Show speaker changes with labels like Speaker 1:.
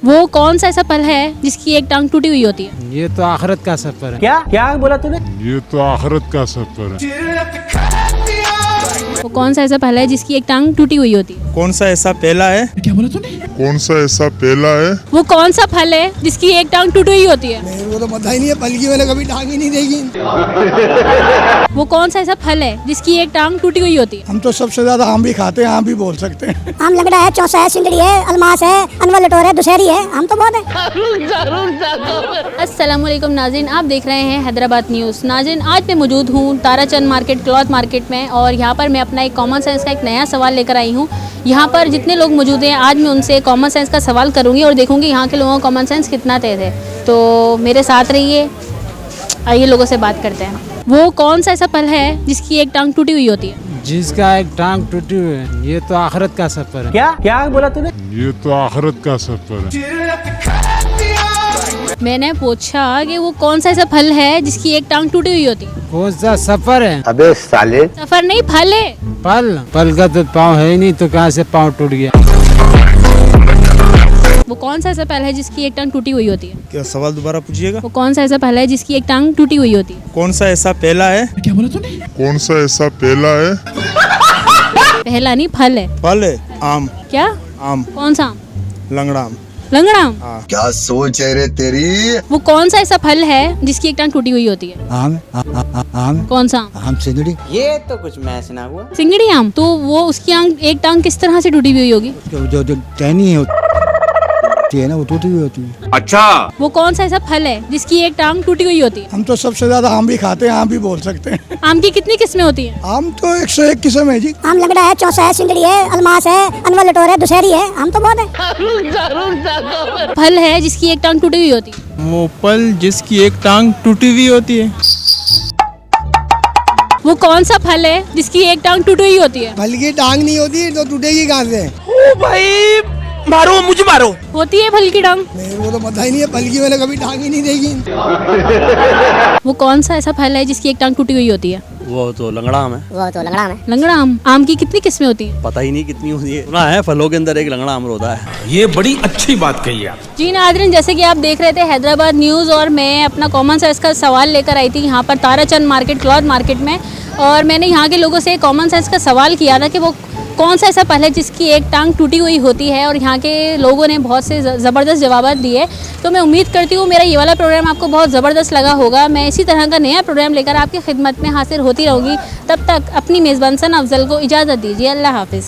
Speaker 1: वो कौन सा ऐसा पल है जिसकी एक टांग टूटी हुई होती है?
Speaker 2: ये तो आखिरत का सफर है।
Speaker 3: क्या क्या बोला तूने?
Speaker 4: ये तो आखिरत का सफर है।
Speaker 1: वो कौन सा ऐसा पल है जिसकी एक टांग टूटी हुई होती है?
Speaker 5: कौन सा ऐसा पहला है?
Speaker 4: कौन सा ऐसा पहला है?
Speaker 1: वो कौन सा फल है जिसकी एक टांग टूटी हुई होती है?
Speaker 6: मेरे को तो पता ही नहीं है, पल की मैंने कभी टांग ही नहीं देखी।
Speaker 1: वो कौन सा ऐसा फल है जिसकी एक टांग टूटी हुई होती है?
Speaker 6: हम तो सबसे ज्यादा आम भी खाते हैं, आम भी बोल सकते हैं।
Speaker 7: आम लगड़ा है, चौसा है, सिंदड़ी है, अलमास है, अनवर लटोर है, दुशहरी है, हम तो बहुत है।
Speaker 1: अस्सलामुअलैकुम नाज़रीन, आप देख रहे हैं हैदराबाद न्यूज़। नाज़रीन, आज मैं मौजूद हूँ ताराचंद मार्केट, क्लॉथ मार्केट में, और यहाँ पर मैं अपना एक कॉमन सेंस का एक नया सवाल लेकर आई हूँ। यहाँ पर जितने लोग मौजूद हैं, आज मैं उनसे कॉमन सेंस का सवाल करूँगी और देखूँगी यहाँ के लोगों का कॉमन सेंस कितना तेज़ है। तो मेरे साथ रहिए, आइए लोगों से बात करते हैं। वो कौन सा ऐसा पल है जिसकी एक टांग टूटी हुई होती है?
Speaker 2: जिसका एक टांग टूटी हुई है, ये तो आखिरत का सफर है।
Speaker 3: क्या क्या बोला तूने?
Speaker 4: ये तो आखिरत का सफर है।
Speaker 1: मैंने पूछा कि वो कौन सा ऐसा फल है जिसकी एक टांग टूटी हुई होती है?
Speaker 2: कौन सा सफर है?
Speaker 8: अबे साले,
Speaker 1: सफर नहीं, फल है।
Speaker 2: पल का तो पाँव है ही नहीं, तो कहाँ से पाँव टूट गया?
Speaker 1: वो कौन सा ऐसा पल है जिसकी एक टांग टूटी हुई होती है?
Speaker 5: क्या सवाल दोबारा पूछिएगा?
Speaker 1: वो कौन सा ऐसा पल है जिसकी एक टांग टूटी हुई होती है?
Speaker 5: कौन सा ऐसा पहला है?
Speaker 4: कौन सा ऐसा पहला है?
Speaker 1: पहला नहीं, फल है।
Speaker 5: फल है? आम।
Speaker 1: क्या?
Speaker 5: आम।
Speaker 1: कौन सा आम?
Speaker 5: लंगड़ा आम।
Speaker 1: लंगड़ा आम?
Speaker 8: क्या सोच है रे तेरी?
Speaker 1: वो कौन सा ऐसा फल है जिसकी एक टांग टूटी हुई होती है?
Speaker 6: आम
Speaker 1: कौन सा आम?
Speaker 6: आम सिंदड़ी।
Speaker 3: ये तो कुछ मैच ना हुआ।
Speaker 1: सिंगड़ी आम। तो वो उसकी एक टांग किस तरह से टूटी हुई होगी?
Speaker 6: जो टहनी है ना, वो टूटी हुई होती है।
Speaker 8: अच्छा,
Speaker 1: वो कौन सा ऐसा फल है जिसकी एक टांग टूटी हुई होती है?
Speaker 6: हम तो सबसे ज्यादा आम भी खाते हैं, आम भी बोल सकते हैं।
Speaker 1: आम की कितनी किस्में होती हैं?
Speaker 6: आम तो 101 किस्म है जी।
Speaker 7: आम लगड़ा है, चौसा है, सिंदड़ी है, अलमास है, अनवर लटोर है, दुशहरी है, हम तो बहुत है।
Speaker 1: फल है जिसकी एक टांग टूटी हुई होती है?
Speaker 5: वो पल जिसकी एक टांग टूटी हुई होती है।
Speaker 1: वो कौन सा फल है जिसकी एक टांग टूटी हुई होती है?
Speaker 6: फल की टांग नहीं होती तो टूटेगी कहाँ से?
Speaker 3: ओ भाई, मारो मुझे मारो।
Speaker 1: होती है फल की टांग।
Speaker 6: मेरे को तो पता ही नहीं है, पल की मैंने कभी टांग ही नहीं देखी।
Speaker 1: वो कौन सा ऐसा फल है जिसकी एक टांग टूटी हुई होती है?
Speaker 9: वो तो लंगड़ा आम है।
Speaker 7: वो तो लगड़ा है।
Speaker 1: लंगड़ा आम। आम की कितनी किस्में होती हैं?
Speaker 9: पता ही नहीं कितनी होती है। सुना है फलों के अंदर एक लंगड़ा आम होता है।
Speaker 10: ये बड़ी अच्छी बात कही आप।
Speaker 1: जी नाज़रीन, जैसे कि आप देख रहे थे हैदराबाद न्यूज़, और मैं अपना कॉमन सेंस का सवाल लेकर आई थी यहाँ पर ताराचंद मार्केट, क्लॉथ मार्केट में, और मैंने यहाँ के लोगों से कॉमन सेंस का सवाल किया था कि वो कौन सा ऐसा पल है जिसकी एक टांग टूटी हुई होती है, और यहाँ के लोगों ने बहुत से ज़बरदस्त जवाब दिए। तो मैं उम्मीद करती हूँ मेरा ये वाला प्रोग्राम आपको बहुत ज़बरदस्त लगा होगा। मैं इसी तरह का नया प्रोग्राम लेकर आपकी खिदमत में हाजिर होती रहूँगी। तब तक अपनी मेज़बान सन अफजल को इजाज़त दीजिए। अल्लाह हाफिज़।